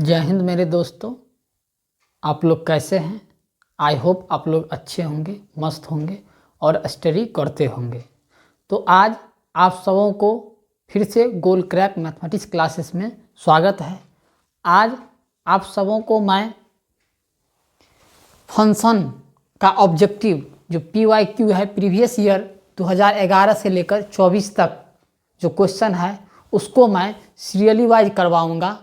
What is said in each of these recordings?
जय हिंद मेरे दोस्तों। आप लोग कैसे हैं? आई होप आप लोग अच्छे होंगे, मस्त होंगे और स्टडी करते होंगे। तो आज आप सबों को फिर से गोल क्रैक मैथमेटिक्स क्लासेस में स्वागत है। आज आप सबों को मैं फंक्शन का ऑब्जेक्टिव जो PYQ है, प्रीवियस ईयर 2011 से लेकर 24 तक जो क्वेश्चन है उसको मैं सीरियली वाइज करवाऊँगा।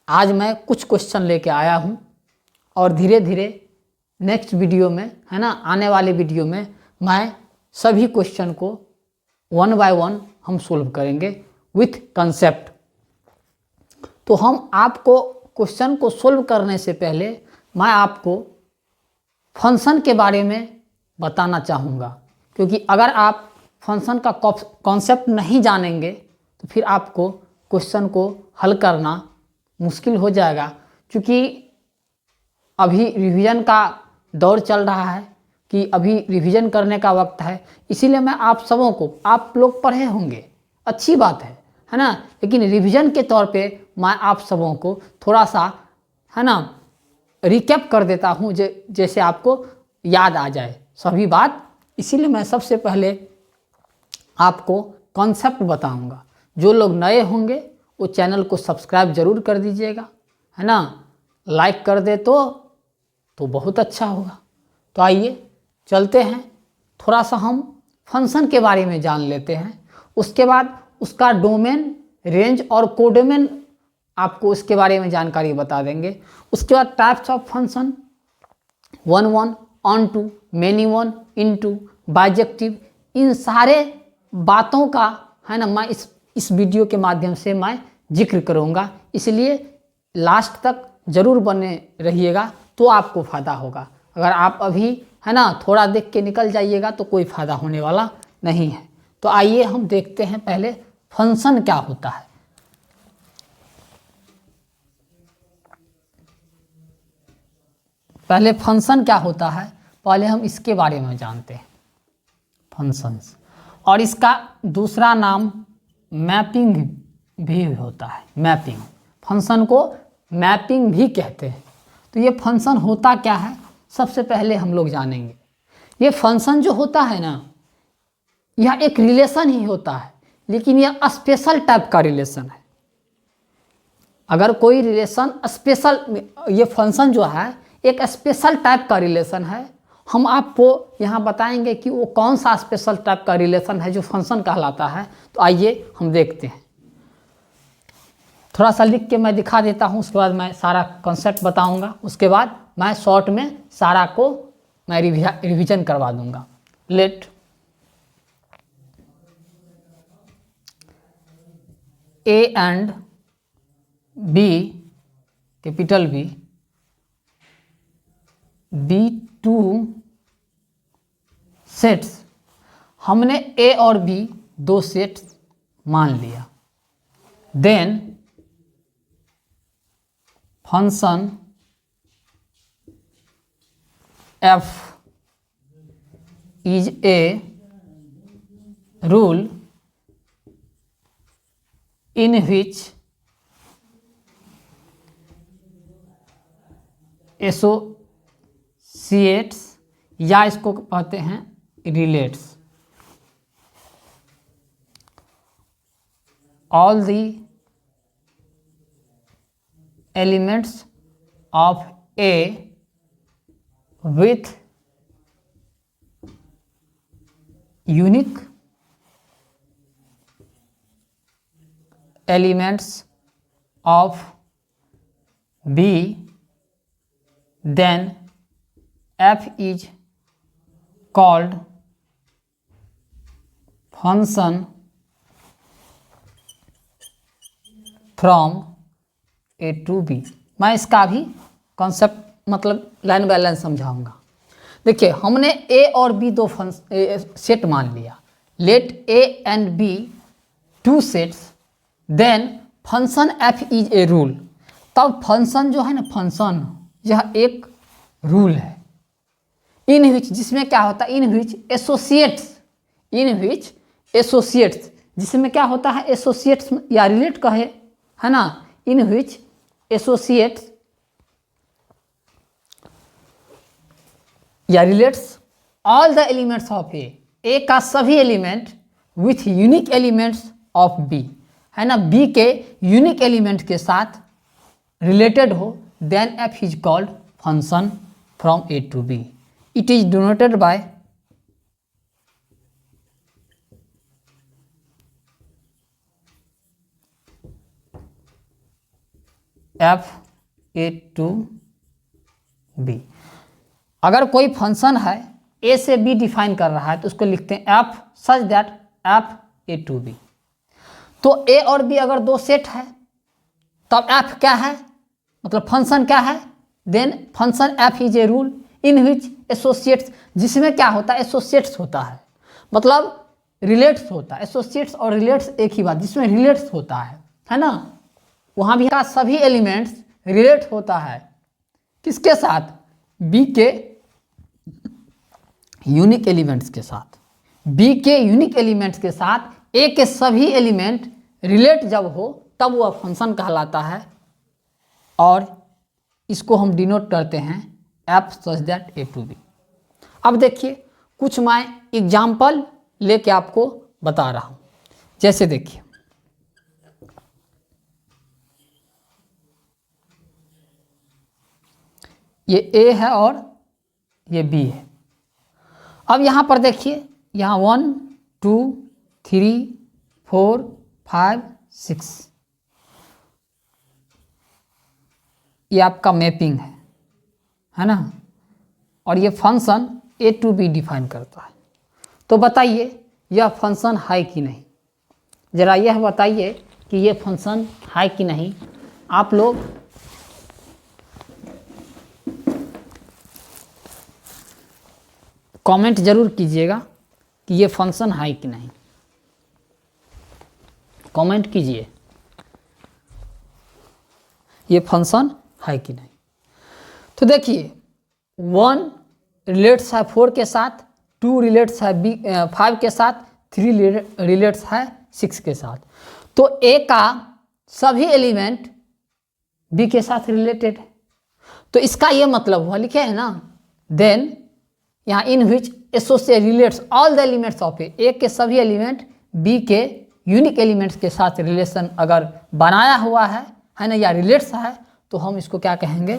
आज मैं कुछ क्वेश्चन लेके आया हूँ और धीरे धीरे नेक्स्ट वीडियो में, है ना, आने वाले वीडियो में मैं सभी क्वेश्चन को वन बाय वन हम सोल्व करेंगे विथ कंसेप्ट। तो हम आपको क्वेश्चन को सोल्व करने से पहले मैं आपको फंक्शन के बारे में बताना चाहूँगा, क्योंकि अगर आप फंक्शन का कॉन्सेप्ट नहीं जानेंगे तो फिर आपको क्वेश्चन को हल करना मुश्किल हो जाएगा। क्योंकि अभी रिवीजन का दौर चल रहा है कि अभी रिवीजन करने का वक्त है, इसीलिए मैं आप सबों को, आप लोग पढ़े होंगे, अच्छी बात है ना, लेकिन रिवीजन के तौर पे मैं आप सबों को थोड़ा सा, है ना, रिकैप कर देता हूँ जैसे आपको याद आ जाए सभी बात। इसीलिए मैं सबसे पहले आपको कॉन्सेप्ट बताऊँगा। जो लोग नए होंगे वो चैनल को सब्सक्राइब जरूर कर दीजिएगा, है ना, लाइक कर दे तो बहुत अच्छा होगा। तो आइए चलते हैं, थोड़ा सा हम फंक्शन के बारे में जान लेते हैं। उसके बाद उसका डोमेन, रेंज और कोडोमेन आपको उसके बारे में जानकारी बता देंगे। उसके बाद types of function, one one, onto, many one, into, bijective, इन सारे बातों का, है ना, मैं इस वीडियो के माध्यम से मैं जिक्र करूँगा। इसलिए लास्ट तक ज़रूर बने रहिएगा तो आपको फ़ायदा होगा। अगर आप अभी, है ना, थोड़ा देख के निकल जाइएगा तो कोई फ़ायदा होने वाला नहीं है। तो आइए हम देखते हैं पहले फंक्शन क्या होता है। पहले फंक्शन क्या होता है, पहले हम इसके बारे में जानते हैं, फंक्शंस। और इसका दूसरा नाम मैपिंग भी होता है। मैपिंग, फंक्शन को मैपिंग भी कहते हैं। तो ये फंक्शन होता क्या है, सबसे पहले हम लोग जानेंगे। ये फंक्शन जो होता है ना, यह एक रिलेशन ही होता है, लेकिन यह स्पेशल टाइप का रिलेशन है। अगर कोई रिलेशन स्पेशल, ये फंक्शन जो है एक स्पेशल टाइप का रिलेशन है। हम आपको यहाँ बताएंगे कि वो कौन सा स्पेशल टाइप का रिलेशन है जो फंक्शन कहलाता है। तो आइए हम देखते हैं। थोड़ा सा लिख के मैं दिखा देता हूँ, उसके बाद मैं सारा कॉन्सेप्ट बताऊँगा। उसके बाद मैं शॉर्ट में सारा को मैं रिवीजन करवा दूँगा। Let A and B, capital B two sets. हमने ए और बी दो सेट्स मान लिया। Then function f is a rule in which associates, या इसको कहते हैं relates, all the elements of A with unique elements of B, then F is called function from A to B। मैं इसका भी कॉन्सेप्ट मतलब लाइन बाय लाइन समझाऊंगा। देखिए, हमने ए और बी दो सेट मान लिया। Let A and B two sets, then function f is a rule. तब फंक्शन जो है ना, फंक्शन यह एक रूल है। इन विच, जिसमें क्या होता है, इन विच एसोसिएट्स, जिसमें क्या होता है, एसोसिएट्स या रिलेट कहे, है ना, इन विच एसोसिएट्स या relates all the elements of A का सभी element with unique elements of B, है ना, बी के यूनिक एलिमेंट के साथ रिलेटेड हो, then f is called function from A to B. It is denoted by f A to B. अगर कोई फंक्शन है ए से बी डिफाइन कर रहा है तो उसको लिखते हैं f such that f A to B. तो ए और बी अगर दो सेट है तब एफ क्या है, मतलब फंक्शन क्या है, then function f is a rule in which associates, जिसमें क्या होता है, एसोसिएट्स होता है, मतलब रिलेट्स होता है. एसोसिएट्स और रिलेट्स एक ही बात, जिसमें रिलेट्स होता है ना, वहाँ भी का सभी एलिमेंट्स रिलेट होता है किसके साथ, बी के यूनिक एलिमेंट्स के साथ. बी के यूनिक एलिमेंट्स के साथ ए के सभी एलिमेंट रिलेट जब हो तब वह फंक्शन कहलाता है, और इसको हम डिनोट करते हैं f such that A to B. अब देखिए कुछ मैं एग्जाम्पल लेके आपको बता रहा हूँ. जैसे देखिए ये ए है और ये बी है. अब यहाँ पर देखिए, यहाँ 1 2 3 4 5 6 ये आपका मैपिंग है ना, और ये function A to B define करता है. तो बताइए यह फंक्शन है कि नहीं, ज़रा यह बताइए कि ये फंक्शन है कि नहीं. आप लोग कमेंट जरूर कीजिएगा कि ये फंक्शन है कि नहीं, कमेंट कीजिए ये फंक्शन है कि नहीं. तो देखिए 1 रिलेट्स है 4 के साथ, 2 रिलेट्स है 5 के साथ, 3 रिलेट्स है 6 के साथ. तो ए का सभी एलिमेंट बी के साथ रिलेटेड है. तो इसका ये मतलब हुआ, लिखे है ना, देन यहाँ in which associate relates all the elements of A के सभी एलिमेंट बी के यूनिक एलिमेंट्स के साथ रिलेशन अगर बनाया हुआ है ना, या रिलेट्स है, तो हम इसको क्या कहेंगे,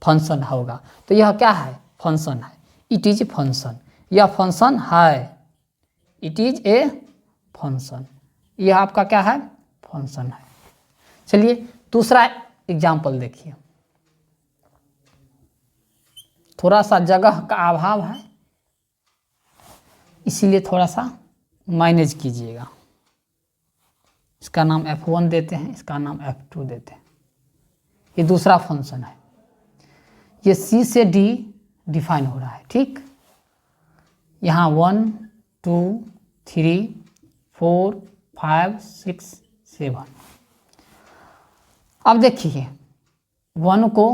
फंक्शन होगा. तो यह क्या है, फंक्शन है. इट इज फंक्शन, यह फंक्शन है, इट इज ए फंक्शन, यह आपका क्या है, फंक्शन है. चलिए दूसरा एग्जाम्पल देखिए. थोड़ा सा जगह का अभाव है इसीलिए थोड़ा सा मैनेज कीजिएगा. इसका नाम f1 देते हैं, इसका नाम f2 देते हैं. ये दूसरा फंक्शन है, ये c से d डिफाइन हो रहा है, ठीक. यहाँ 1 2 3 4 5 6 7. अब देखिए 1 को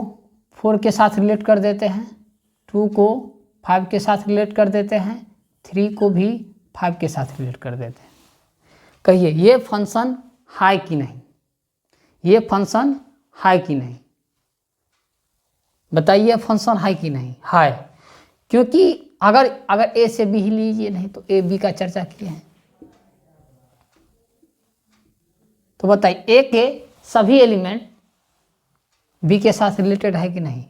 4 के साथ रिलेट कर देते हैं, 2 को 5 के साथ रिलेट कर देते हैं, 3 को भी 5 के साथ रिलेट कर देते हैं. कहिए ये फंक्शन है कि नहीं, ये फंक्शन है कि नहीं, बताइए फंक्शन है कि नहीं, है. क्योंकि अगर ए से बी ही लीजिए, नहीं तो ए बी का चर्चा किए हैं. तो बताइए ए के सभी एलिमेंट बी के साथ रिलेटेड है कि नहीं,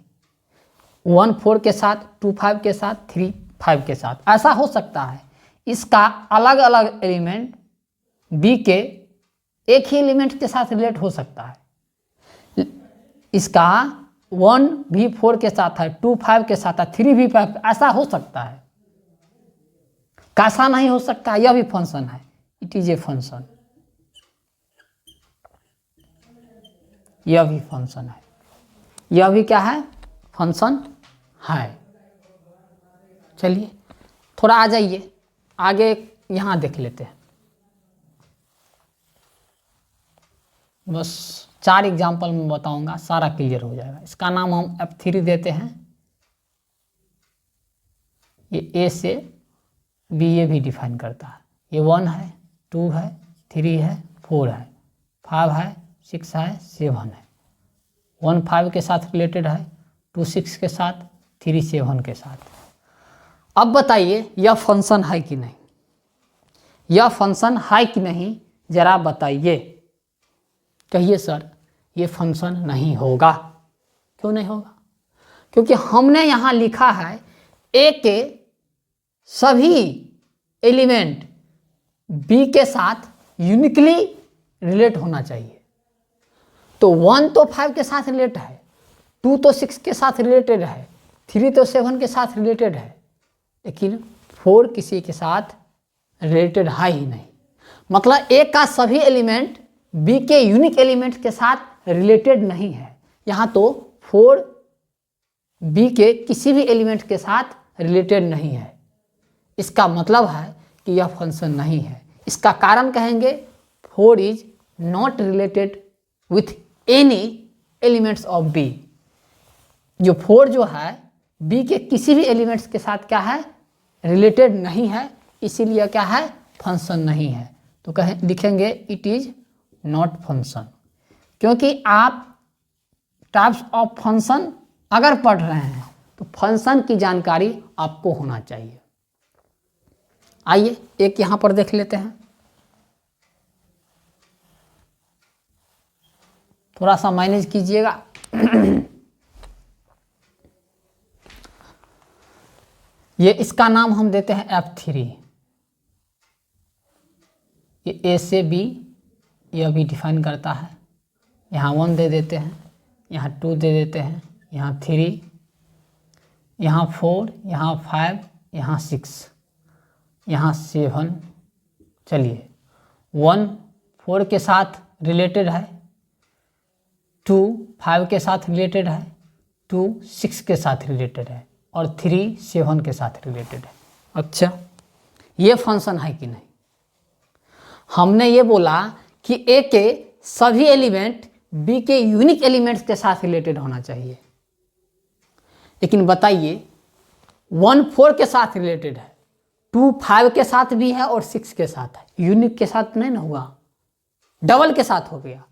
1 4 के साथ, 2 5 के साथ, 3 5 के साथ. ऐसा हो सकता है इसका अलग अलग एलिमेंट बी के एक ही एलिमेंट के साथ रिलेट हो सकता है. इसका 1 भी 4 के साथ है, 2 5 के साथ है, 3 भी 5, ऐसा हो सकता है. कैसा नहीं हो सकता, यह भी फंक्शन है, इट इज ए फंक्शन, यह भी फंक्शन है, यह भी क्या है, फंक्शन है. चलिए थोड़ा आ जाइए आगे, यहाँ देख लेते हैं. बस 4 एग्जाम्पल में बताऊंगा, सारा क्लियर हो जाएगा. इसका नाम हम f3 देते हैं. ये ए से बी ये भी डिफाइन करता है. ये 1 है, 2 है, 3 है, 4 है, 5 है, 6 है, 7 है. 1 5 के साथ रिलेटेड है, 2 6 के साथ, 3 7 के साथ। अब बताइए यह फंक्शन है कि नहीं, यह फंक्शन है कि नहीं जरा बताइए। कहिए सर ये फंक्शन नहीं होगा। क्यों नहीं होगा? क्योंकि हमने यहाँ लिखा है ए के सभी एलिमेंट बी के साथ यूनिकली रिलेट होना चाहिए। तो 1 तो 5 के साथ रिलेट है, 2 तो 6 के साथ रिलेटेड है, 3 तो 7 के साथ रिलेटेड है, लेकिन 4 किसी के साथ रिलेटेड है ही नहीं। मतलब ए का सभी एलिमेंट बी के यूनिक एलिमेंट के साथ रिलेटेड नहीं है। यहाँ तो 4 बी के किसी भी एलिमेंट के साथ रिलेटेड नहीं है। इसका मतलब है कि यह फंक्शन नहीं है। इसका कारण कहेंगे 4 is not related with any elements of B. जो 4 जो है बी के किसी भी एलिमेंट्स के साथ क्या है, रिलेटेड नहीं है, इसीलिए क्या है, फंक्शन नहीं है। तो कहें लिखेंगे इट इज नॉट फंक्शन। क्योंकि आप टाइप्स ऑफ फंक्शन अगर पढ़ रहे हैं तो फंक्शन की जानकारी आपको होना चाहिए। आइए एक यहां पर देख लेते हैं, थोड़ा सा मैनेज कीजिएगा। ये इसका नाम हम देते हैं F3। ये A से B यह भी डिफाइन करता है। यहाँ 1 दे देते हैं, यहाँ 2 दे देते हैं, यहाँ 3, यहाँ 4, यहाँ 5, यहाँ 6, यहाँ 7। चलिए 1 4 के साथ रिलेटेड है, 2 5 के साथ रिलेटेड है, 2 6 के साथ रिलेटेड है और 3 7 के साथ रिलेटेड है। अच्छा ये फंक्शन है कि नहीं? हमने ये बोला कि ए के सभी एलिमेंट बी के यूनिक एलिमेंट्स के साथ रिलेटेड होना चाहिए, लेकिन बताइए 1 4 के साथ रिलेटेड है, 2 5 के साथ भी है और 6 के साथ है। यूनिक के साथ नहीं ना हुआ, डबल के साथ हो गया।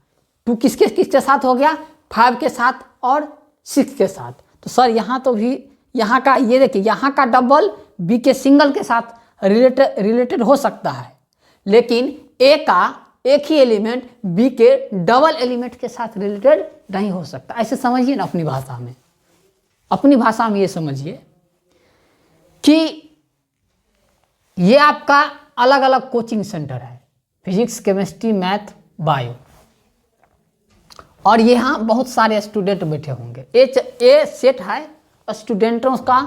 2 किसके साथ हो गया, 5 के साथ और 6 के साथ। तो सर यहाँ तो भी यहाँ का ये देखिए, यहाँ का डबल बी के सिंगल के साथ रिलेटेड हो सकता है, लेकिन ए का एक ही एलिमेंट बी के डबल एलिमेंट के साथ रिलेटेड नहीं हो सकता। ऐसे समझिए ना, अपनी भाषा में, अपनी भाषा में ये समझिए कि ये आपका अलग अलग कोचिंग सेंटर है, फिजिक्स केमिस्ट्री मैथ बायो, और यहाँ बहुत सारे स्टूडेंट बैठे होंगे। ए सेट है स्टूडेंटों का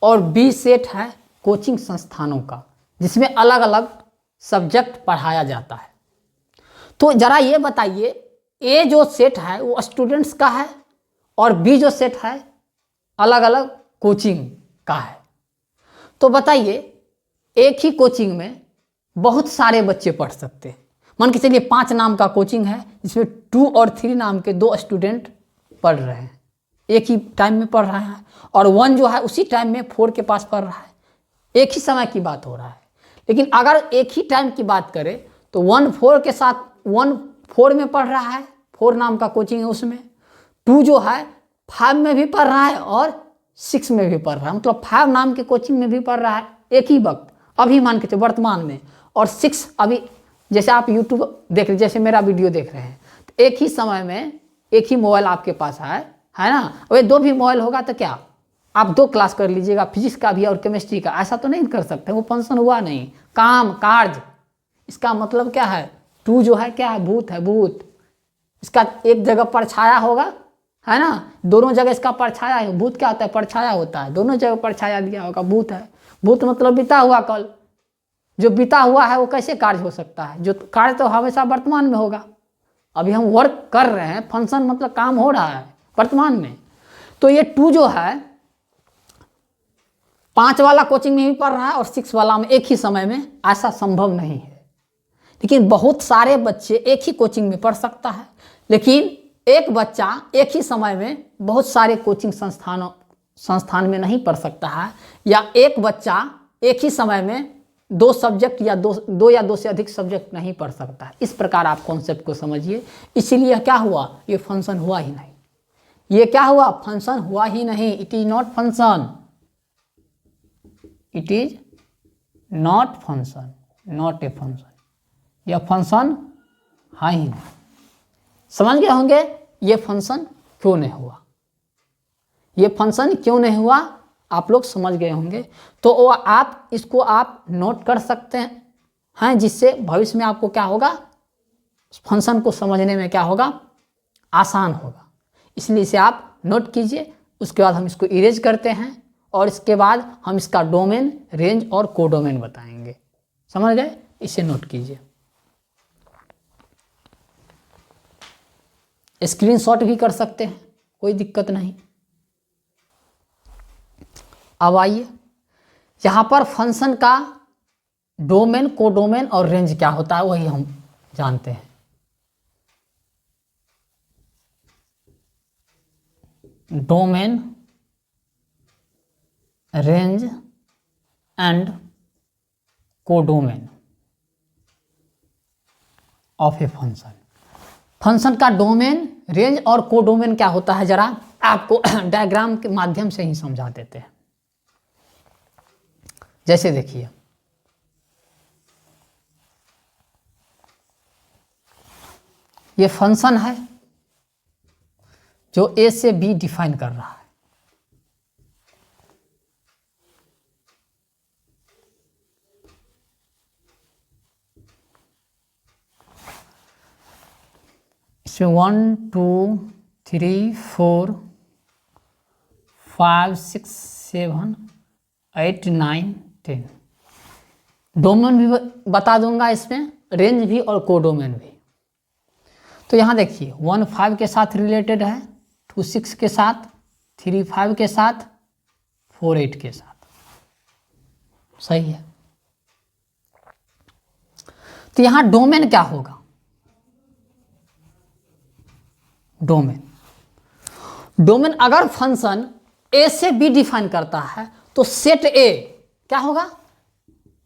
और बी सेट है कोचिंग संस्थानों का, जिसमें अलग अलग सब्जेक्ट पढ़ाया जाता है। तो ज़रा ये बताइए, ए जो सेट है वो स्टूडेंट्स का है और बी जो सेट है अलग अलग कोचिंग का है। तो बताइए एक ही कोचिंग में बहुत सारे बच्चे पढ़ सकते हैं। मान के चलिए 5 नाम का कोचिंग है, जिसमें 2 और 3 नाम के 2 स्टूडेंट पढ़ रहे हैं, एक ही टाइम में पढ़ रहा है, और 1 जो है उसी टाइम में 4 के पास पढ़ रहा है। एक ही समय की बात हो रहा है। लेकिन अगर एक ही टाइम की बात करें तो 1 4 के साथ 1 4 में पढ़ रहा है, 4 नाम का कोचिंग है उसमें, 2 जो है 5 में भी पढ़ रहा है और 6 में भी पढ़ रहा है, मतलब 5 नाम के कोचिंग में भी पढ़ रहा है एक ही वक्त, अभी मान के चलो वर्तमान में, और 6 अभी जैसे आप YouTube देख रहे, जैसे मेरा वीडियो देख रहे हैं, तो एक ही समय में एक ही मोबाइल आपके पास है ना। वही 2 भी मोबाइल होगा तो क्या आप 2 क्लास कर लीजिएगा, फिजिक्स का भी और केमिस्ट्री का, ऐसा तो नहीं कर सकते, वो फंक्शन हुआ नहीं। काम कार्य, इसका मतलब क्या है, 2 जो है क्या है, भूत है, भूत। इसका एक जगह परछाया होगा, है ना, दोनों जगह इसका परछाया है। भूत क्या होता है, परछाया होता है, दोनों जगह परछाया दिया होगा, भूत है। भूत मतलब बीता हुआ कल, जो बीता हुआ है वो कैसे कार्य हो सकता है, जो कार्य तो हमेशा वर्तमान में होगा। अभी हम वर्क कर रहे हैं, फंक्शन मतलब काम हो रहा है वर्तमान में। तो ये 2 जो है 5 वाला कोचिंग में भी पढ़ रहा है और 6 वाला में एक ही समय में, ऐसा संभव नहीं है। लेकिन बहुत सारे बच्चे एक ही कोचिंग में पढ़ सकता है, लेकिन एक बच्चा एक ही समय में बहुत सारे कोचिंग संस्थान में नहीं पढ़ सकता है, या एक बच्चा एक ही समय में 2 सब्जेक्ट या 2 से अधिक सब्जेक्ट नहीं पढ़ सकता है। इस प्रकार आप कॉन्सेप्ट को समझिए। इसीलिए क्या हुआ, ये फंक्शन हुआ ही नहीं। ये क्या हुआ, फंक्शन हुआ ही नहीं, it is not function, it is not function, not a function, यह फंक्शन है ही नहीं। समझ गए होंगे ये फंक्शन क्यों नहीं हुआ, ये फंक्शन क्यों नहीं हुआ, आप लोग समझ गए होंगे। तो वो आप इसको आप नोट कर सकते हैं, जिससे भविष्य में आपको क्या होगा, फंक्शन को समझने में क्या होगा, आसान होगा। इसलिए इसे आप नोट कीजिए। उसके बाद हम इसको इरेज करते हैं और इसके बाद हम इसका डोमेन, रेंज और कोडोमेन बताएंगे। समझ गए, इसे नोट कीजिए। स्क्रीनशॉट भी कर सकते हैं, कोई दिक्कत नहीं। अब आइए, यहाँ पर फंक्शन का डोमेन, कोडोमेन और रेंज क्या होता है वही हम जानते हैं। Domain, range and codomain of a function. Function का डोमेन, रेंज और कोडोमेन क्या होता है, जरा आपको डायग्राम के माध्यम से ही समझा देते हैं। जैसे देखिए, ये फंक्शन है जो ए से बी डिफाइन कर रहा है। इसमें 1 2 3 4 5 6 7 8 9 10 डोमेन भी बता दूंगा, इसमें रेंज भी और कोडोमेन भी। तो यहाँ देखिए 1 5 के साथ रिलेटेड है, 2 6 के साथ, 3 5 के साथ, 4 8 के साथ। सही है। तो यहाँ डोमेन क्या होगा, डोमेन अगर फंक्शन ए से बी डिफाइन करता है तो सेट ए क्या होगा,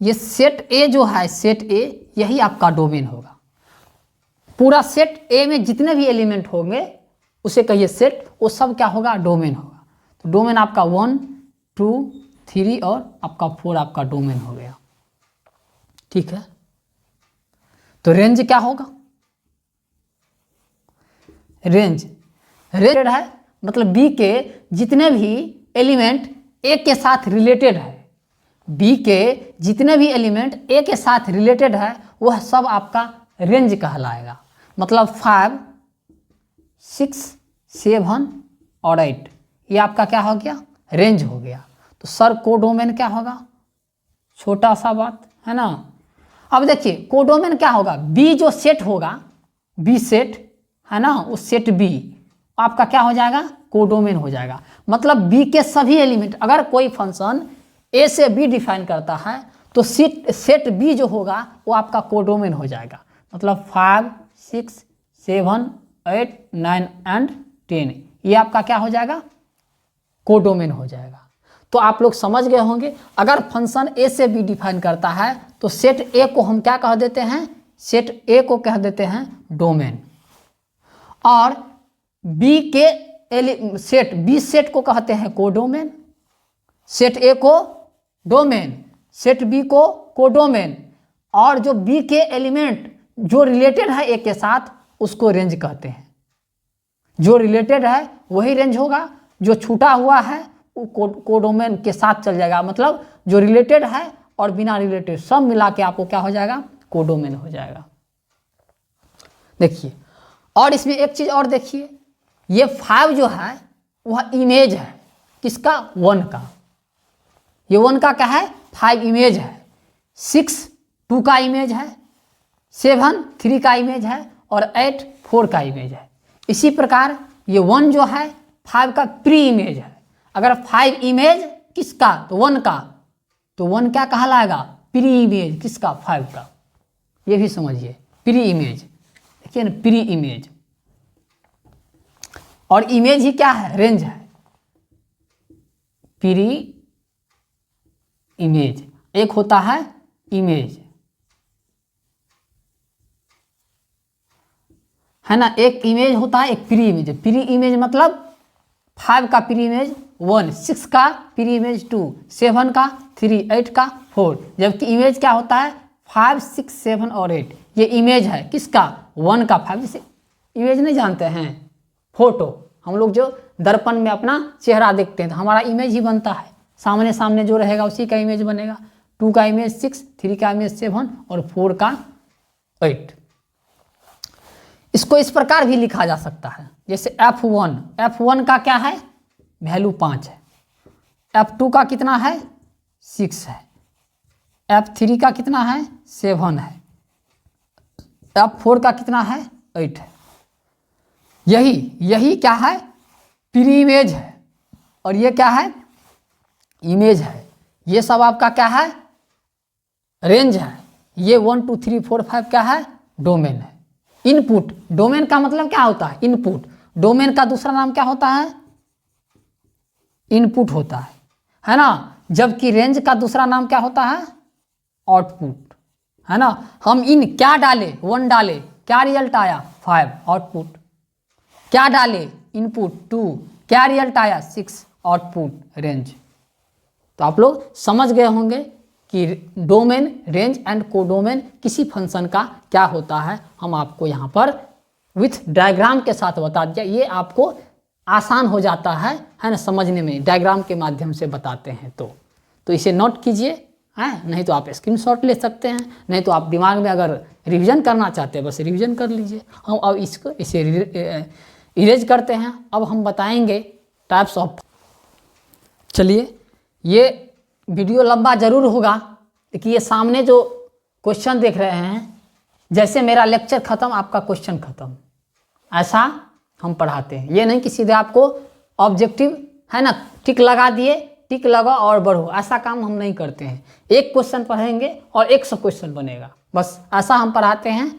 ये सेट ए जो है, सेट ए यही आपका डोमेन होगा। पूरा सेट ए में जितने भी एलिमेंट होंगे उसे कहिए सेट, वो सब क्या होगा, डोमेन होगा। तो डोमेन आपका 1 2 3 और आपका 4 आपका डोमेन हो गया। ठीक है। तो रेंज क्या होगा, रेंज है मतलब बी के जितने भी एलिमेंट ए के साथ रिलेटेड है, बी के जितने भी एलिमेंट ए के साथ रिलेटेड है वह सब आपका रेंज कहलाएगा। मतलब 5 6 7 और 8 ये आपका क्या हो गया, रेंज हो गया। तो सर कोडोमेन क्या होगा, छोटा सा बात है ना। अब देखिए कोडोमेन क्या होगा, बी जो सेट होगा, बी सेट है ना, उस सेट बी आपका क्या हो जाएगा, कोडोमेन हो जाएगा। मतलब बी के सभी एलिमेंट, अगर कोई फंक्शन ए से बी डिफाइन करता है तो सेट बी जो होगा वो आपका कोडोमेन हो जाएगा। मतलब 5 6 7 8 9 एंड 10 ये आपका क्या हो जाएगा, कोडोमेन हो जाएगा। तो आप लोग समझ गए होंगे, अगर फंक्शन ए से बी डिफाइन करता है तो सेट ए को हम क्या कह देते हैं, सेट ए को कह देते हैं डोमेन, और बी के सेट बी सेट को कहते हैं कोडोमेन। सेट ए को डोमेन, सेट बी को कोडोमेन, और जो बी के एलिमेंट जो रिलेटेड है ए के साथ उसको रेंज कहते हैं। जो रिलेटेड है वही रेंज होगा, जो छूटा हुआ है वो कोडोमेन के साथ चल जाएगा। मतलब जो रिलेटेड है और बिना रिलेटेड सब मिला के आपको क्या हो जाएगा, कोडोमेन हो जाएगा। देखिए, और इसमें एक चीज और देखिए, ये 5 जो है वह इमेज है किसका, 1 का। ये 1 का क्या है, 5 इमेज है। 6 2 का इमेज है, 7 3 का इमेज है और 8 4 का इमेज है। इसी प्रकार ये 1 जो है 5 का प्री इमेज है। अगर 5 इमेज किसका, तो 1 का, तो 1 क्या कहलाएगा, प्री इमेज किसका, 5 का। ये भी समझिए, प्री इमेज, देखिए ना, प्री इमेज। और इमेज ही क्या है, रेंज है। प्री इमेज एक होता है इमेज, है ना, एक इमेज होता है, एक प्री इमेज। प्री इमेज मतलब 5 का प्री इमेज 1, 6 का प्री इमेज 2, 7 का 3, 8 का 4। जबकि इमेज क्या होता है 5, 6, 7 और 8। ये इमेज है किसका 1 का 5। जैसे इमेज नहीं जानते हैं, फोटो, हम लोग जो दर्पण में अपना चेहरा देखते हैं तो हमारा इमेज ही बनता है, सामने सामने जो रहेगा उसी का इमेज बनेगा। 2 का इमेज 6, 3 का इमेज 7 और 4 का 8। इसको इस प्रकार भी लिखा जा सकता है, जैसे F1 का क्या है वैल्यू 5 है, F2 का कितना है 6 है, F3 का कितना है 7 है, F4 का कितना है 8 है। यही क्या है प्री इमेज है और ये क्या है इमेज है। ये सब आपका क्या है रेंज है। ये 1 2 3 4 5 क्या है डोमेन है। इनपुट, डोमेन का मतलब क्या होता है इनपुट, डोमेन का दूसरा नाम क्या होता है इनपुट होता है ना। जबकि रेंज का दूसरा नाम क्या होता है आउटपुट, है ना। हम इन क्या डाले 1 डाले, क्या रिजल्ट आया 5 आउटपुट, क्या डाले इनपुट 2, क्या रिजल्ट आया 6 आउटपुट रेंज। तो आप लोग समझ गए होंगे कि डोमेन, रेंज एंड कोडोमेन किसी फंक्शन का क्या होता है। हम आपको यहाँ पर विथ डायग्राम के साथ बता दिया, ये आपको आसान हो जाता है ना समझने में, डायग्राम के माध्यम से बताते हैं। तो इसे नोट कीजिए, हैं, नहीं तो आप स्क्रीनशॉट ले सकते हैं, नहीं तो आप दिमाग में अगर रिवीजन करना चाहते हैं बस रिवीजन कर लीजिए। हम अब इसे इरेज करते हैं। अब हम बताएंगे टाइप्स ऑफ। चलिए, ये वीडियो लंबा जरूर होगा, लेकिन ये सामने जो क्वेश्चन देख रहे हैं, जैसे मेरा लेक्चर ख़त्म आपका क्वेश्चन ख़त्म, ऐसा हम पढ़ाते हैं। ये नहीं कि सीधे आपको ऑब्जेक्टिव है ना टिक लगा दिए, टिक लगा और बढ़ो, ऐसा काम हम नहीं करते हैं। एक क्वेश्चन पढ़ेंगे और 100 क्वेश्चन बनेगा, बस ऐसा हम पढ़ाते हैं।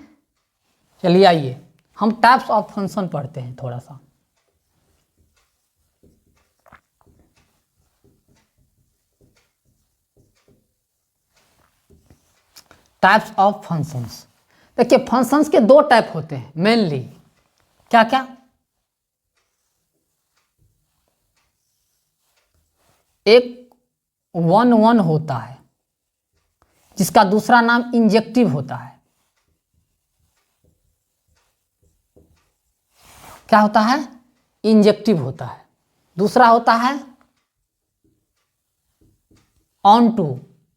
चलिए आइए हम टाइप्स ऑफ फंक्शन पढ़ते हैं थोड़ा सा। Types of functions. देखिए फंक्शंस के 2 टाइप होते हैं मेनली, क्या क्या। एक 1 होता है जिसका दूसरा नाम इंजेक्टिव होता है। क्या होता है इंजेक्टिव होता है। दूसरा होता है ऑन टू,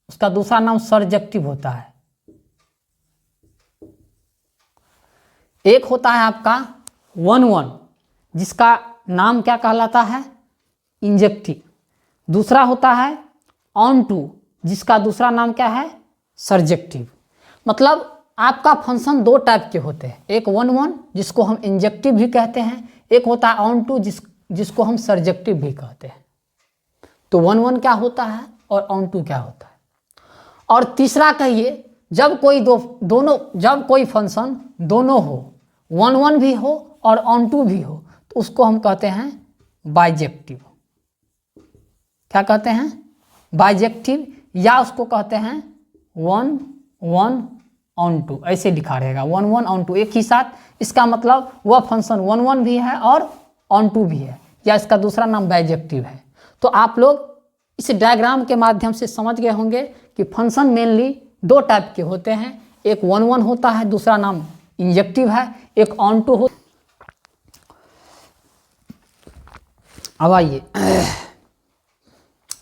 उसका दूसरा नाम सरजेक्टिव होता है। एक होता है आपका 1 जिसका नाम क्या कहलाता है इंजेक्टिव। दूसरा होता है ऑन टू जिसका दूसरा नाम क्या है सरजेक्टिव। मतलब आपका फंक्शन 2 टाइप के होते हैं, एक 1 जिसको हम इंजेक्टिव भी कहते हैं, एक होता है ऑन टू जिसको हम सरजेक्टिव भी कहते हैं। तो 1 क्या होता है और ऑन टू क्या होता है। और तीसरा कहिए जब कोई फंक्शन दोनों हो, 1 भी हो और ऑन टू भी हो, तो उसको हम कहते हैं बाइजेक्टिव। क्या कहते हैं बाइजेक्टिव, या उसको कहते हैं 1 ऑन टू, ऐसे लिखा रहेगा 1 ऑन टू एक ही साथ। इसका मतलब वह फंक्शन 1 भी है और ऑन टू भी है, या इसका दूसरा नाम बाइजेक्टिव है। तो आप लोग इस डायग्राम के माध्यम से समझ गए होंगे कि फंक्शन मेनली 2 टाइप के होते हैं, एक 1 होता है, दूसरा नाम इंजेक्टिव है, एक ऑन टू हो। अब आइए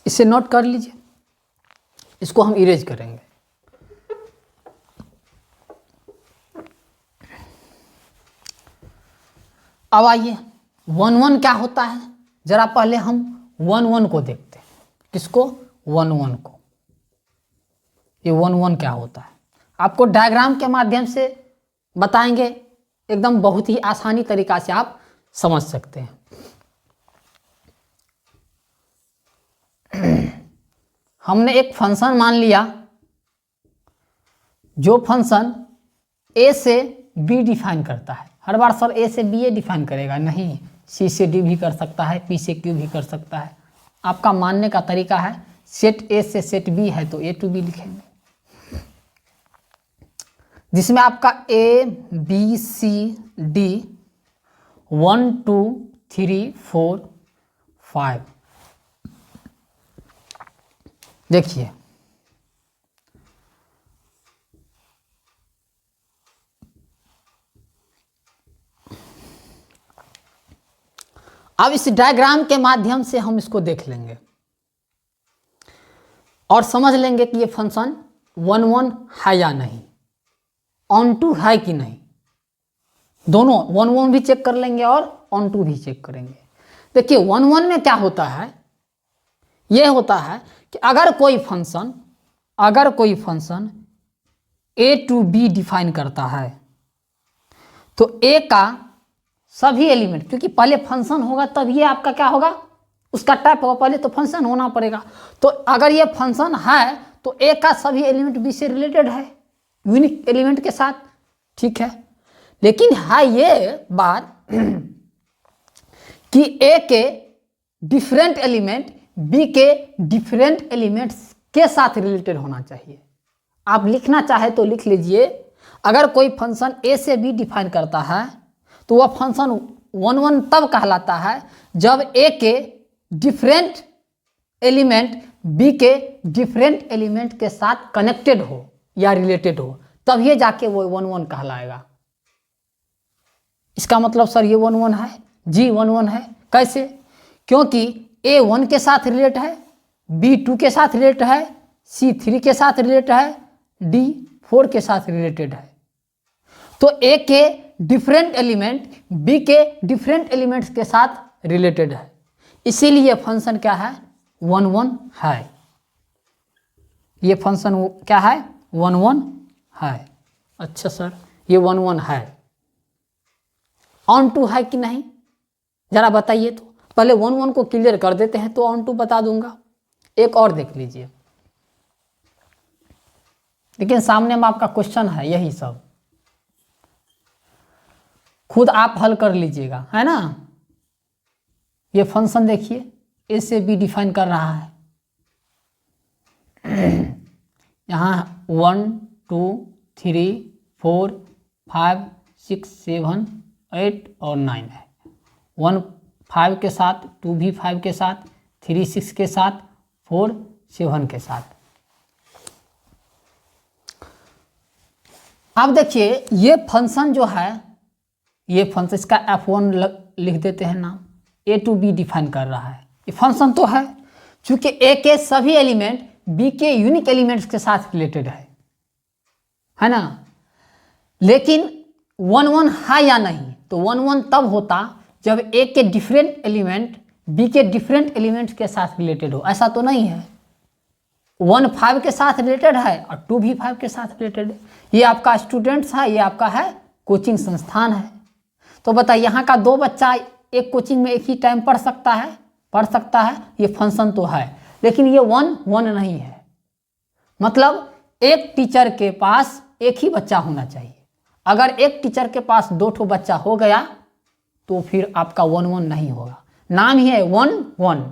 इसे नोट कर लीजिए, इसको हम इरेज करेंगे। अब आइए 1 क्या होता है, जरा पहले हम 1 को देखते हैं। किसको 1 को। ये 1 क्या होता है आपको डायग्राम के माध्यम से बताएंगे, एकदम बहुत ही आसानी तरीका से आप समझ सकते हैं। हमने एक फंक्शन मान लिया, जो फंक्शन ए से बी डिफाइन करता है। हर बार सर ए से बी ए डिफाइन करेगा, नहीं, सी से डी भी कर सकता है, पी से क्यू भी कर सकता है। आपका मानने का तरीका है सेट ए से सेट बी है तो ए टू बी लिखेंगे, जिसमें आपका ए बी सी डी 1 2 3 4 5। देखिए अब इस डायग्राम के माध्यम से हम इसको देख लेंगे और समझ लेंगे कि ये फंक्शन 1 1 है या नहीं, ऑन टू है कि नहीं। दोनों 1 1 भी चेक कर लेंगे और ऑन टू भी चेक करेंगे। देखिए 1 1 में क्या होता है, यह होता है कि अगर कोई function A to B define करता है तो ए का सभी एलिमेंट, क्योंकि पहले फंक्शन होगा तब ये आपका क्या होगा, उसका टाइप होगा, पहले तो फंक्शन होना पड़ेगा। तो अगर ये फंक्शन है तो ए का सभी एलिमेंट बी से रिलेटेड है, यूनिक एलिमेंट के साथ, ठीक है। लेकिन है ये बात कि ए के डिफरेंट एलिमेंट बी के डिफरेंट एलिमेंट्स के साथ रिलेटेड होना चाहिए। आप लिखना चाहे तो लिख लीजिए, अगर कोई फंक्शन ए से बी डिफाइन करता है तो वह फंक्शन 1 1 तब कहलाता है जब ए के डिफरेंट एलिमेंट बी के डिफरेंट एलिमेंट के साथ कनेक्टेड हो या रिलेटेड हो, तब ये जाके वो 1 1 कहलाएगा। इसका मतलब सर ये 1 1 है? जी 1 1 है। कैसे? क्योंकि ए 1 के साथ रिलेट है, बी 2 के साथ रिलेट है, सी 3 के साथ रिलेट है, डी 4 के साथ रिलेटेड है। तो ए के डिफरेंट एलिमेंट बी के डिफरेंट एलिमेंट्स के साथ रिलेटेड है, इसीलिए फंक्शन क्या है, 1 1 है। ये फंक्शन क्या है, 1 1 है। अच्छा सर ये 1 1 है, ऑन टू है कि नहीं जरा बताइए। तो पहले 1 1 को क्लियर कर देते हैं तो ऑन टू बता दूंगा। एक और देख लीजिए, लेकिन सामने में आपका क्वेश्चन है, यही सब खुद आप हल कर लीजिएगा, है ना। ये फंक्शन देखिए ए से बी डिफाइन कर रहा है, यहाँ 1 2 3 4 5 6 7 8 और 9 है। 1 5 के साथ, 2 भी 5 के साथ, 3 6 के साथ, 4 7 के साथ। अब देखिए ये फंक्शन जो है, ये फंक्शन, इसका f1 लिख देते हैं नाम, ए टू बी डिफाइन कर रहा है। ये फंक्शन तो है, चूंकि ए के सभी एलिमेंट बी के यूनिक एलिमेंट्स के साथ रिलेटेड है ना। लेकिन 1 1 है या नहीं, तो 1 1 तब होता जब ए के डिफरेंट एलिमेंट बी के डिफरेंट एलिमेंट्स के साथ रिलेटेड हो। ऐसा तो नहीं है, 1 5 के साथ रिलेटेड है और 2 भी 5 के साथ रिलेटेड है। ये आपका स्टूडेंट्स है, ये आपका है कोचिंग संस्थान है। तो बताइए यहाँ का 2 बच्चा एक कोचिंग में एक ही टाइम पढ़ सकता है, ये फंक्शन तो है, लेकिन ये 1 1 नहीं है। मतलब एक टीचर के पास एक ही बच्चा होना चाहिए। अगर एक टीचर के पास 2 ठो बच्चा हो गया तो फिर आपका 1 1 नहीं होगा। नाम ही है 1 1,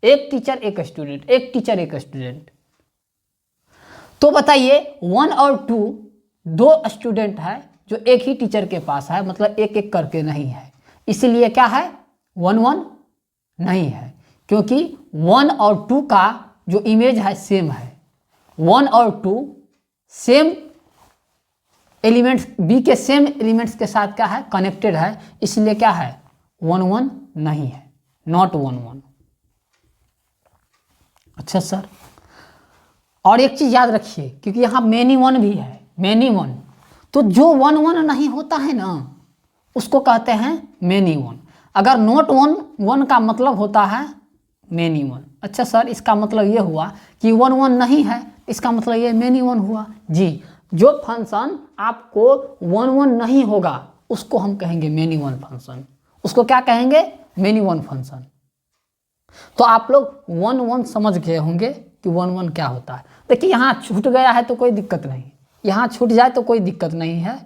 एक टीचर एक स्टूडेंट, एक टीचर एक स्टूडेंट। तो बताइए 1 और 2 2 स्टूडेंट है जो एक ही टीचर के पास है, मतलब एक एक करके नहीं है, इसलिए क्या है, 1 1 नहीं है। क्योंकि 1 और 2 का जो इमेज है सेम है, 1 और 2 सेम एलिमेंट्स, बी के सेम एलिमेंट्स के साथ क्या है, कनेक्टेड है, इसलिए क्या है, 1 1 नहीं है, नॉट 1 1। अच्छा सर, और एक चीज याद रखिए, क्योंकि यहाँ मेनी 1 भी है, मेनी 1, तो जो 1 1 नहीं होता है ना उसको कहते हैं मेनी 1। अगर नॉट 1 1 का मतलब होता है मेनी 1। अच्छा सर, इसका मतलब ये हुआ कि 1 1 नहीं है, इसका मतलब ये मेनी 1 हुआ। जी, जो फंक्शन आपको 1 1 नहीं होगा उसको हम कहेंगे मेनी 1 फंक्शन। उसको क्या कहेंगे, मेनी 1 फंक्शन। तो आप लोग 1 1 समझ गए होंगे कि 1 1 क्या होता है। देखिए यहाँ छूट गया है तो कोई दिक्कत नहीं, यहाँ छूट जाए तो कोई दिक्कत नहीं है,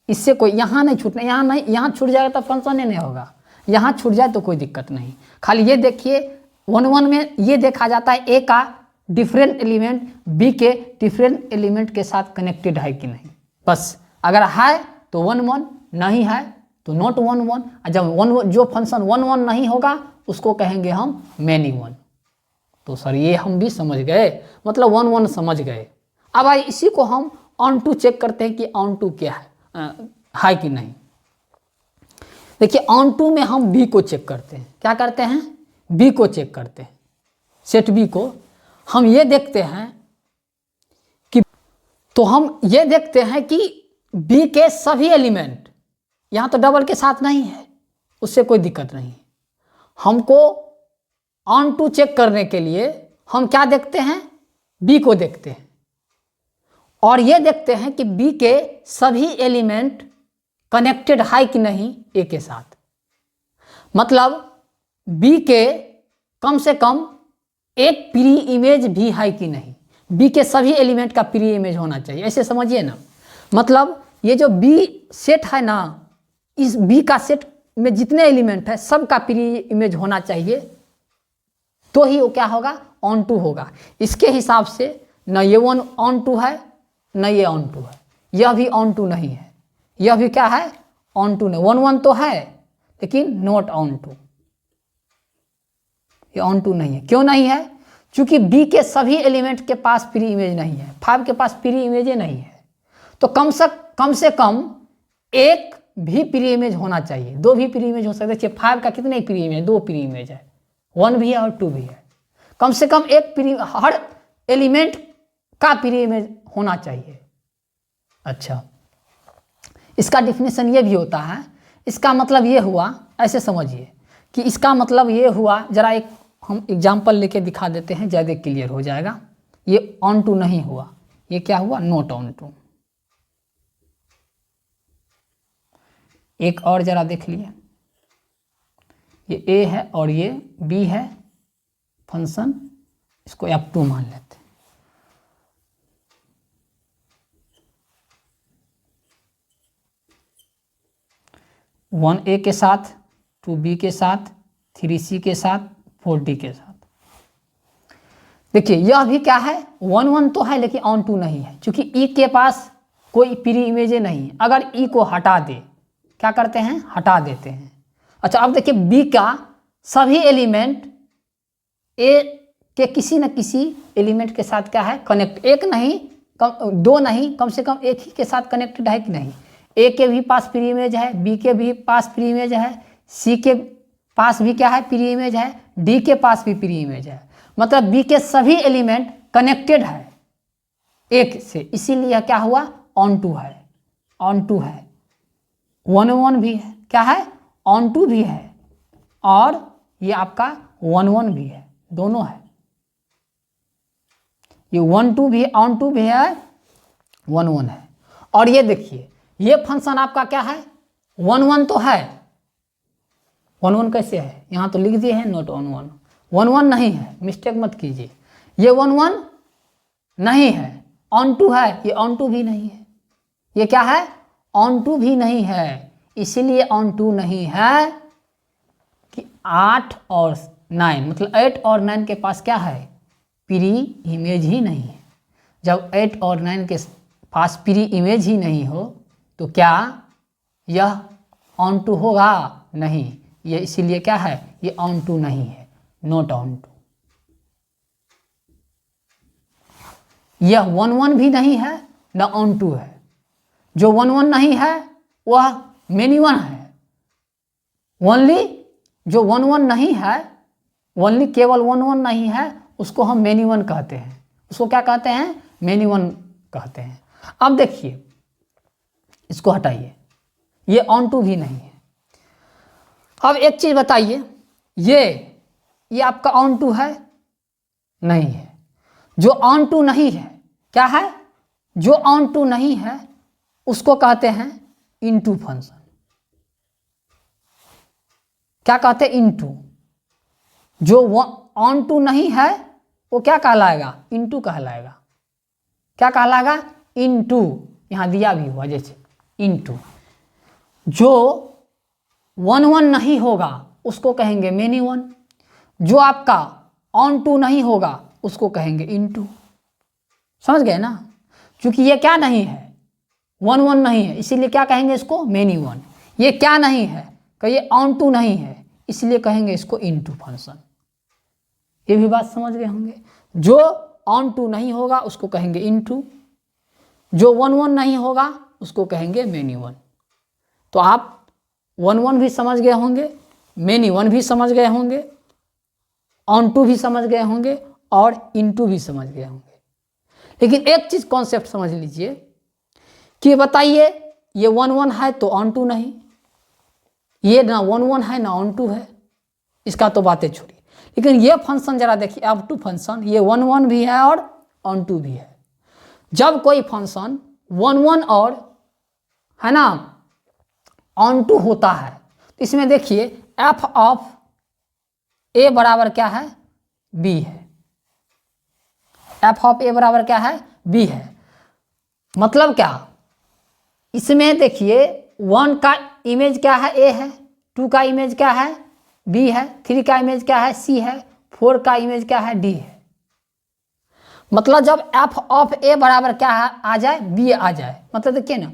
इससे कोई, यहाँ नहीं छूटना, यहाँ नहीं, यहाँ छूट जाएगा तो फंक्शन ही नहीं होगा, यहाँ छूट जाए तो कोई दिक्कत नहीं। खाली ये देखिए 1 1 में ये देखा जाता है ए का डिफरेंट एलिमेंट बी के डिफरेंट एलिमेंट के साथ कनेक्टेड है कि नहीं, बस। अगर है तो 1 1, नहीं है तो नॉट वन वन। जब वन जो फंक्शन वन वन नहीं होगा उसको कहेंगे हम मैनी वन। तो सर ये हम भी समझ गए, मतलब वन वन समझ गए। अब आइए इसी को हम ऑन टू चेक करते हैं कि ऑन टू क्या है कि नहीं। देखिए ऑन टू में हम बी को चेक करते हैं। क्या करते हैं? बी को चेक करते हैं। सेट बी को हम ये देखते हैं कि, तो हम ये देखते हैं कि बी के सभी एलिमेंट, यहाँ तो डबल के साथ नहीं है, उससे कोई दिक्कत नहीं है। हमको ऑन टू चेक करने के लिए हम क्या देखते हैं? बी को देखते हैं और ये देखते हैं कि बी के सभी एलिमेंट कनेक्टेड है कि नहीं ए के साथ। मतलब बी के कम से कम एक प्री इमेज भी है कि नहीं। बी के सभी एलिमेंट का प्री इमेज होना चाहिए, ऐसे समझिए ना। मतलब ये जो बी सेट है ना, इस बी का सेट में जितने एलिमेंट है सब का प्री इमेज होना चाहिए, तो ही वो क्या होगा? ऑन टू होगा। इसके हिसाब से न ये वन ऑन टू है न ये ऑन टू है, यह भी ऑन टू नहीं है, यह भी क्या है? ऑन टू नहीं। वन वन तो है लेकिन नॉट ऑन टू, ये ऑन टू नहीं है। क्यों नहीं है? क्योंकि बी के सभी एलिमेंट के पास प्री इमेज नहीं है, 5 के पास प्री इमेज नहीं है। तो कम से कम एक भी प्री इमेज होना चाहिए, 2 भी प्री इमेज हो सकते। देखिए 5 का कितने प्री इमेज? 2 प्री इमेज है, 1 भी है और 2 भी है। कम से कम एक प्री, हर एलिमेंट का प्री इमेज होना चाहिए। अच्छा, इसका डिफिनेशन ये भी होता है। इसका मतलब ये हुआ, ऐसे समझिए कि इसका मतलब ये हुआ, जरा एक हम एग्जाम्पल लेके दिखा देते हैं, ज़्यादा क्लियर हो जाएगा। ये ऑन टू नहीं हुआ, ये क्या हुआ? Not onto. एक और जरा देख लिए, ये ए है और ये बी है फंक्शन, इसको F2 मान लेते हैं। वन ए के साथ, 2B के साथ, 3C के साथ, 4D के साथ। देखिए यह भी क्या है? 1 1 तो है लेकिन ऑन टू नहीं है, क्योंकि ई के पास कोई प्री इमेज नहीं है। अगर ई को हटा दे, क्या करते हैं? हटा देते हैं। अच्छा अब देखिए बी का सभी एलिमेंट ए के किसी न किसी एलिमेंट के साथ क्या है? कनेक्ट। एक नहीं, 2 नहीं, कम से कम एक ही के साथ कनेक्टेड है कि नहीं। ए के भी पास प्री इमेज है, बी के भी पास प्री इमेज है, सी के पास भी क्या है? प्री इमेज है, डी के पास भी प्री इमेज है। मतलब बी के सभी एलिमेंट कनेक्टेड है एक से, इसीलिए क्या हुआ? ऑन टू है। ऑन टू है, 1 1 भी है, क्या है? ऑन टू भी है, और ये आपका 1 1 भी है, दोनों है। ये 1 2 भी, ऑन टू भी है, 1 1 है। और ये देखिए ये फंक्शन आपका क्या है? 1 1 तो है। 1 1 कैसे है? यहाँ तो लिख दिए हैं नॉट ऑन 1। 1 1 नहीं है, मिस्टेक मत कीजिए। ये 1 1 नहीं है, ऑन टू है, ये ऑन टू भी नहीं है। ये क्या है? ऑन टू भी नहीं है। इसीलिए ऑन टू नहीं है कि 8 और 9, मतलब 8 और 9 के पास क्या है? प्री इमेज ही नहीं है। जब 8 और 9 के पास प्री इमेज ही नहीं हो तो क्या यह ऑन टू होगा? नहीं। ये इसीलिए क्या है? ये ऑन टू नहीं है, नॉट ऑन टू। यह 1 1 भी नहीं है न ऑन टू है। जो 1 1 नहीं है वह मेनी वन है। ओनली जो 1 1 नहीं है, ओनली केवल 1 1 नहीं है, उसको हम मेनी वन कहते हैं। उसको क्या कहते हैं? मेनी वन कहते हैं। अब देखिए इसको हटाइए, ये ऑन टू भी नहीं है। अब एक चीज बताइए, ये आपका ऑन टू है? नहीं है। जो ऑन टू नहीं है क्या है? जो ऑन टू नहीं है उसको कहते हैं इनटू फंक्शन। क्या कहते हैं? इनटू। जो ऑन टू नहीं है वो क्या कहलाएगा? इनटू कहलाएगा। क्या कहलाएगा? इनटू। यहां दिया भी हुआ जैसे इनटू। जो 1 1 नहीं होगा उसको कहेंगे मेनी वन। जो आपका ऑन टू नहीं होगा उसको कहेंगे इनटू। समझ गए ना? क्योंकि ये क्या नहीं है? 1 1 नहीं है, इसीलिए क्या कहेंगे इसको? Many one. ये क्या नहीं है, कहिए ऑन टू नहीं है, इसलिए कहेंगे इसको इनटू फंक्शन। ये भी बात समझ गए होंगे। जो ऑन टू नहीं होगा उसको कहेंगे इनटू, जो वन वन नहीं होगा उसको कहेंगे मेनी वन। तो आप वन वन भी समझ गए होंगे, मेनी वन भी समझ गए होंगे, ऑन टू भी समझ गए होंगे और इनटू भी समझ गए होंगे। लेकिन एक चीज कॉन्सेप्ट समझ लीजिए कि बताइए ये वन वन है तो ऑन टू नहीं, ये ना वन वन है ना ऑन टू है, इसका तो बातें छोड़िए। लेकिन ये फंक्शन जरा देखिए, अप टू फंक्शन, ये वन वन भी है और ऑन टू भी है। जब कोई फंक्शन वन वन और है ना ऑन टू होता है तो इसमें देखिए एफ ऑफ ए बराबर क्या है, बी है। एफ ऑफ ए बराबर क्या है, बी है। मतलब क्या, इसमें देखिए वन का इमेज क्या है, ए है, टू का इमेज क्या है, बी है, थ्री का इमेज क्या है, सी है, फोर का इमेज क्या है, डी है। मतलब जब एफ ऑफ ए बराबर क्या है आ जाए, बी आ जाए, मतलब देखिए ना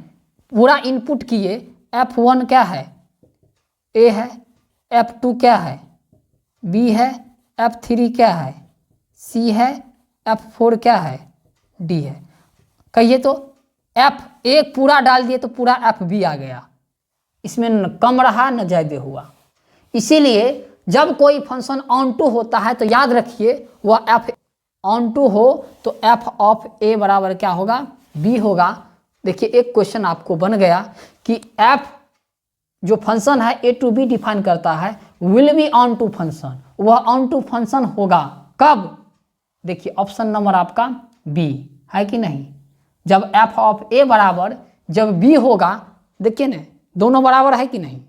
पूरा इनपुट किए, एफ वन क्या है, ए है, एफ टू क्या है, बी है, एफ थ्री क्या है, सी है, एफ फोर क्या है, डी है। कहिए तो एफ एक पूरा डाल दिए तो पूरा एफ बी आ गया, इसमें न कम रहा न ज़्यादा हुआ। इसीलिए जब कोई फंक्शन ऑन टू होता है तो याद रखिए वह एफ ऑन टू हो तो एफ ऑफ ए बराबर क्या होगा, बी होगा। देखिए एक क्वेश्चन आपको बन गया कि एफ जो फंक्शन है ए टू बी डिफाइन करता है will be onto function, वह ऑन टू फंक्शन होगा कब, देखिए ऑप्शन नंबर आपका बी है कि नहीं। जब एफ ऑफ ए बराबर जब बी होगा, देखिए ना दोनों बराबर है कि नहीं,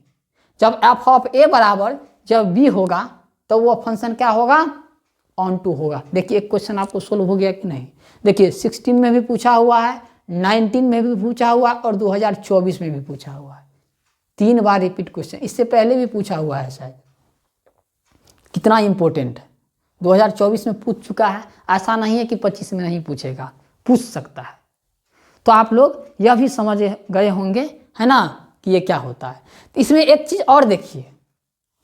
जब एफ ऑफ ए बराबर जब बी होगा तो वह फंक्शन क्या होगा, ऑन टू होगा। देखिए एक क्वेश्चन आपको सोल्व हो गया कि नहीं। देखिए 16 में भी पूछा हुआ है, 19 में भी पूछा हुआ और 2024 में भी पूछा हुआ है। 3 बार रिपीट क्वेश्चन, इससे पहले भी पूछा हुआ है शायद। कितना इंपॉर्टेंट है, 2024 में पूछ चुका है, ऐसा नहीं है कि 25 में नहीं पूछेगा, पूछ सकता है। तो आप लोग यह भी समझ गए होंगे है ना कि ये क्या होता है। तो इसमें एक चीज़ और देखिए,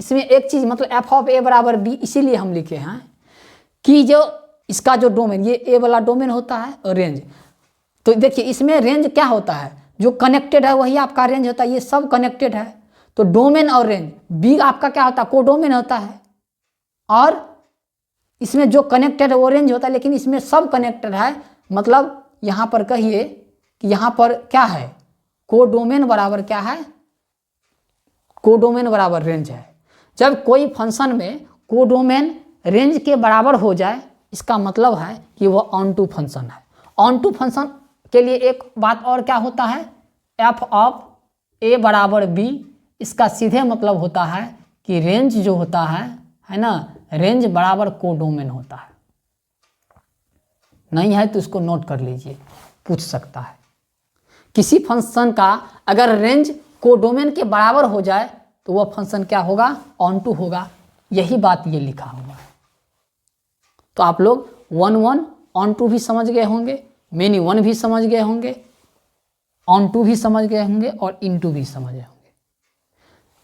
इसमें एक चीज़ मतलब एफ ऑफ ए बराबर बी इसीलिए हम लिखे हैं कि जो इसका जो डोमेन, ये ए वाला डोमेन होता है और रेंज, तो देखिए इसमें रेंज क्या होता है, जो कनेक्टेड है वही आपका रेंज होता है, ये सब कनेक्टेड है। तो डोमेन और रेंज, बी आपका क्या होता है, कोडोमेन होता है, और इसमें जो कनेक्टेड है वो रेंज होता है, लेकिन इसमें सब कनेक्टेड है। मतलब यहाँ पर कहिए कि यहाँ पर क्या है, कोडोमेन बराबर क्या है, कोडोमेन बराबर रेंज है। जब कोई फंक्शन में कोडोमेन रेंज के बराबर हो जाए, इसका मतलब है कि वो ऑन टू फंक्शन है। ऑन टू फंक्शन के लिए एक बात और क्या होता है, एफ ऑफ ए बराबर बी, इसका सीधे मतलब होता है कि रेंज जो होता है ना, रेंज बराबर कोडोमेन होता है। नहीं है तो इसको नोट कर लीजिए, पूछ सकता है। किसी फंक्शन का अगर रेंज कोडोमेन के बराबर हो जाए तो वह फंक्शन क्या होगा, ऑन टू होगा। यही बात ये लिखा हुआ है। तो आप लोग वन वन ऑन टू भी समझ गए होंगे, मेनी वन भी समझ गए होंगे, ऑन टू भी समझ गए होंगे और इन टू भी समझ गए होंगे।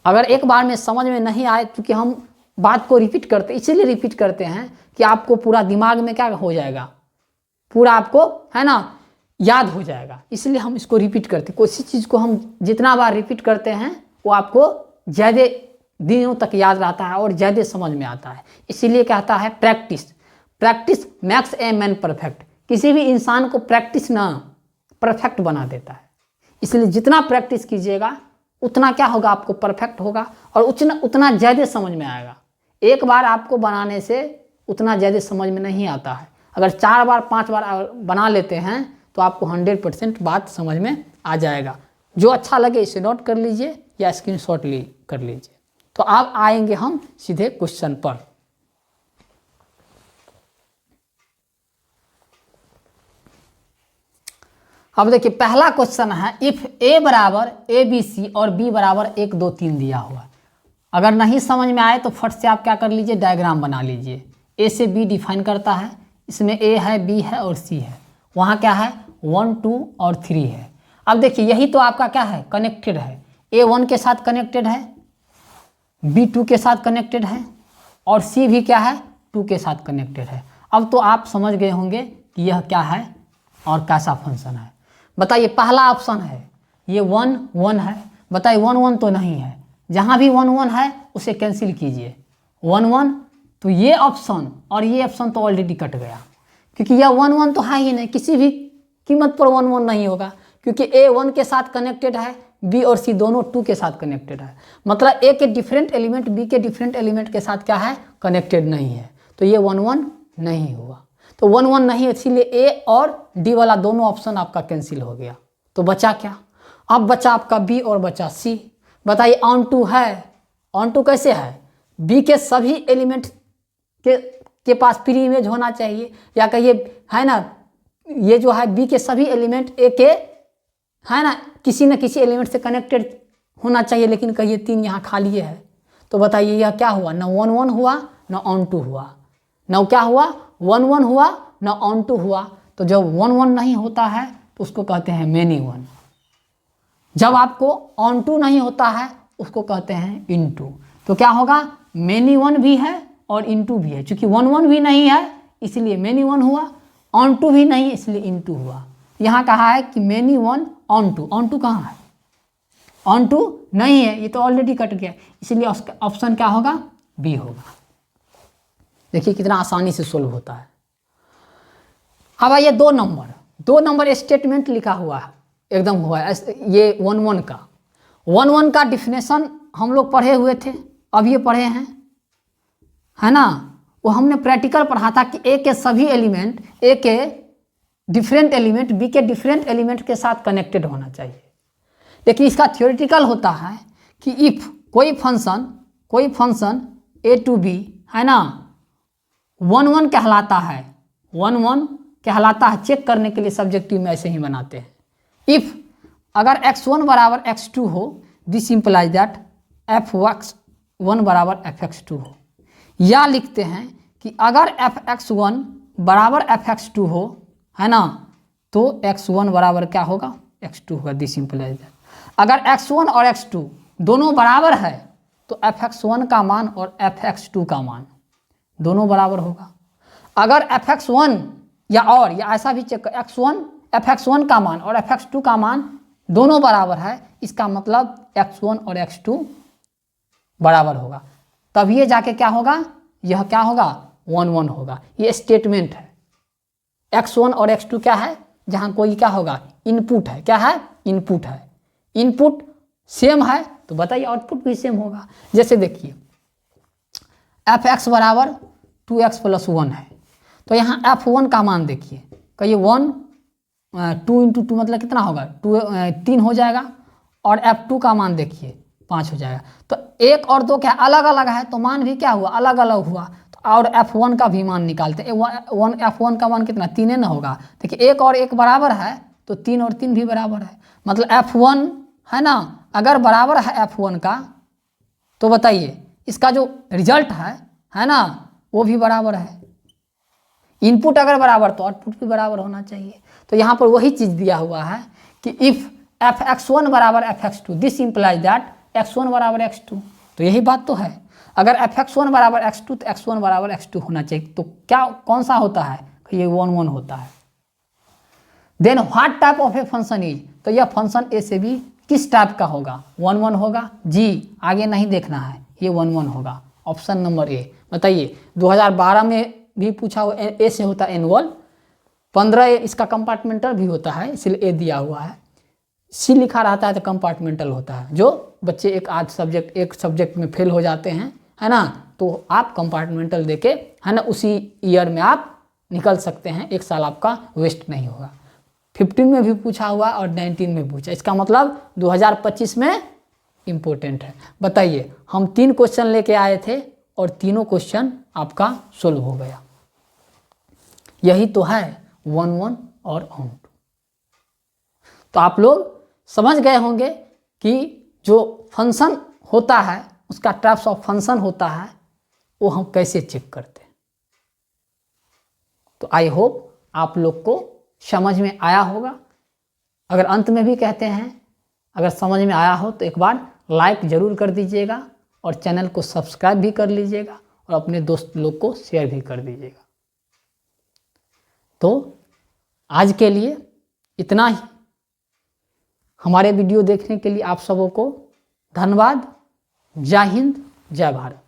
अगर एक बार में समझ में नहीं आए, क्योंकि हम बात को रिपीट करते, इसीलिए रिपीट करते हैं कि आपको पूरा दिमाग में क्या हो जाएगा, पूरा आपको है ना याद हो जाएगा, इसलिए हम इसको रिपीट करते। कोई चीज़ को हम जितना बार रिपीट करते हैं वो आपको ज़्यादा दिनों तक याद रहता है और ज़्यादा समझ में आता है। इसीलिए कहता है practice, practice max a man perfect. किसी भी इंसान को प्रैक्टिस ना परफेक्ट बना देता है। इसलिए जितना प्रैक्टिस कीजिएगा उतना क्या होगा, आपको परफेक्ट होगा और उतना ज़्यादा समझ में आएगा। एक बार आपको बनाने से उतना ज़्यादा समझ में नहीं आता है। अगर 4 बार 5 बार बना लेते हैं तो आपको 100% बात समझ में आ जाएगा। जो अच्छा लगे इसे नोट कर लीजिए या स्क्रीनशॉट कर लीजिए। तो अब आएंगे हम सीधे क्वेश्चन पर। अब देखिए पहला क्वेश्चन है, इफ ए बराबर ए बी सी और बी बराबर 1 2 3 दिया हुआ। अगर नहीं समझ में आए तो फट से आप क्या कर लीजिए, डायग्राम बना लीजिए। ए से बी डिफाइन करता है, इसमें ए है, बी है और सी है। वहाँ क्या है, 1 2 और 3 है। अब देखिए यही तो आपका क्या है, कनेक्टेड है। A1 के साथ कनेक्टेड है, B2 के साथ कनेक्टेड है और C भी क्या है 2 के साथ कनेक्टेड है। अब तो आप समझ गए होंगे कि यह क्या है और कैसा फंक्शन है। बताइए पहला ऑप्शन है ये 1 1 है, बताइए 1 1 तो नहीं है, जहाँ भी 1 1 है उसे कैंसिल कीजिए 1 1, तो ये ऑप्शन और ये ऑप्शन तो ऑलरेडी कट गया, क्योंकि यह 1 1 तो है ही नहीं, किसी भी कीमत पर 1 1 नहीं होगा, क्योंकि A 1 के साथ कनेक्टेड है, B और C दोनों 2 के साथ कनेक्टेड है, मतलब A के डिफरेंट एलिमेंट B के डिफरेंट एलिमेंट के साथ क्या है कनेक्टेड नहीं है, तो ये 1 1 नहीं हुआ। तो 1 1 नहीं, इसीलिए A और D वाला दोनों ऑप्शन आपका कैंसिल हो गया। तो बचा क्या, अब बचा आपका B और बचा C। बताइए ऑन टू है, ऑन टू कैसे है, B के सभी एलिमेंट के पास प्री इमेज होना चाहिए, या कहिए है ना ये जो है B के सभी एलिमेंट A के है ना किसी न किसी एलिमेंट से कनेक्टेड होना चाहिए, लेकिन कहिए 3 यहाँ खाली है, तो बताइए यह क्या हुआ, ना 1 1 हुआ ना ऑन टू हुआ, ना क्या हुआ 1 1 हुआ ना ऑन टू हुआ। तो जब 1 1 नहीं होता है तो उसको कहते हैं मेनी वन, जब आपको ऑन टू नहीं होता है उसको कहते हैं इन टू। तो क्या होगा मेनी वन भी है और इन टू भी है, चूंकि 1 1 भी नहीं है इसलिए मेनी वन हुआ, ऑन टू भी नहीं इसलिए इन टू हुआ। यहाँ कहा है कि मेनी वन ऑन टू कहाँ है, ऑन टू नहीं है, ये तो ऑलरेडी कट गया, इसलिए ऑप्शन क्या होगा बी होगा। देखिए कितना आसानी से सोल्व होता है। अब आइए 2 नंबर स्टेटमेंट लिखा हुआ है एकदम हुआ है ये 1 1 का 1 1 का डिफिनेशन हम लोग पढ़े हुए थे, अब ये पढ़े हैं है ना, वो हमने प्रैक्टिकल पढ़ा था कि ए के सभी एलिमेंट ए के डिफरेंट एलिमेंट बी के डिफरेंट एलिमेंट के साथ कनेक्टेड होना चाहिए। लेकिन इसका थ्योरेटिकल होता है कि इफ कोई फंक्शन ए टू बी है ना 1 1 कहलाता है, 1 1 कहलाता है, चेक करने के लिए सब्जेक्टिव में ऐसे ही बनाते हैं। इफ अगर x1 बराबर x2 हो, दिस इंप्लाइज दैट f(x1) बराबर fx2 हो, या लिखते हैं कि अगर fx1 बराबर fx2 हो है ना, तो x1 बराबर क्या होगा x2 होगा, दिस इंप्लाइज दैट अगर x1 और x2 दोनों बराबर है तो fx1 का मान और fx2 का मान दोनों बराबर होगा। अगर fx1 या ऐसा भी चेक fx1 का मान और fx2 का मान दोनों बराबर है, इसका मतलब x1 और x2 बराबर होगा, तब ये जाके क्या होगा, यह क्या होगा 1 1 होगा। ये स्टेटमेंट है, x1 और x2 क्या है, जहां कोई क्या होगा इनपुट है, क्या है इनपुट है, इनपुट सेम है तो बताइए आउटपुट भी सेम होगा। जैसे देखिए fx बराबर 2x + 1 है, तो यहाँ f1 का मान देखिए, कहिए 1 2 × 2 मतलब कितना होगा 3 हो जाएगा, और f2 का मान देखिए 5 हो जाएगा। तो 1 और 2 क्या अलग अलग है, तो मान भी क्या हुआ अलग अलग हुआ, तो और f1 का भी मान निकालते हैं। f1 का मान कितना 3 ना होगा, देखिए 1 और 1 बराबर है तो 3 और 3 भी बराबर है, मतलब f1 है ना अगर बराबर है f1 का, तो बताइए इसका जो रिजल्ट है ना वो भी बराबर है। इनपुट अगर बराबर तो आउटपुट भी बराबर होना चाहिए। तो यहाँ पर वही चीज़ दिया हुआ है कि इफ़ fx1 बराबर fx2 this implies that x1 बराबर x2, तो यही बात तो है। अगर fx1 बराबर x2 तो x1 बराबर x2 होना चाहिए, तो क्या कौन सा होता है, ये 1 1 होता है। Then what type of a function is, तो यह फंक्शन ए से भी किस टाइप का होगा 1 1 होगा जी, आगे नहीं देखना है, ये 1 1 होगा, ऑप्शन नंबर ए। बताइए 2012 में भी पूछा हुआ ए से होता है एनुअल, 15 इसका कंपार्टमेंटल भी होता है इसलिए ए दिया हुआ है, सी लिखा रहता है तो कंपार्टमेंटल होता है। जो बच्चे एक सब्जेक्ट में फेल हो जाते हैं है ना, तो आप कंपार्टमेंटल देके है ना उसी ईयर में आप निकल सकते हैं, 1 साल आपका वेस्ट नहीं होगा। 15 में भी पूछा हुआ और 19 में पूछा, इसका मतलब 2025 में इम्पोर्टेंट है। बताइए हम 3 क्वेश्चन लेके आए थे और तीनों क्वेश्चन आपका सोल्व हो गया। यही तो है 1 1 और ऑन टू। तो आप लोग समझ गए होंगे कि जो फंक्शन होता है उसका टाइप्स ऑफ फंक्शन होता है वो हम कैसे चेक करते हैं। तो आई होप आप लोग को समझ में आया होगा। अगर अंत में भी कहते हैं अगर समझ में आया हो तो एक बार लाइक ज़रूर कर दीजिएगा और चैनल को सब्सक्राइब भी कर लीजिएगा और अपने दोस्त लोग को शेयर भी कर दीजिएगा। तो आज के लिए इतना ही। हमारे वीडियो देखने के लिए आप सबों को धन्यवाद। जय हिंद, जय भारत।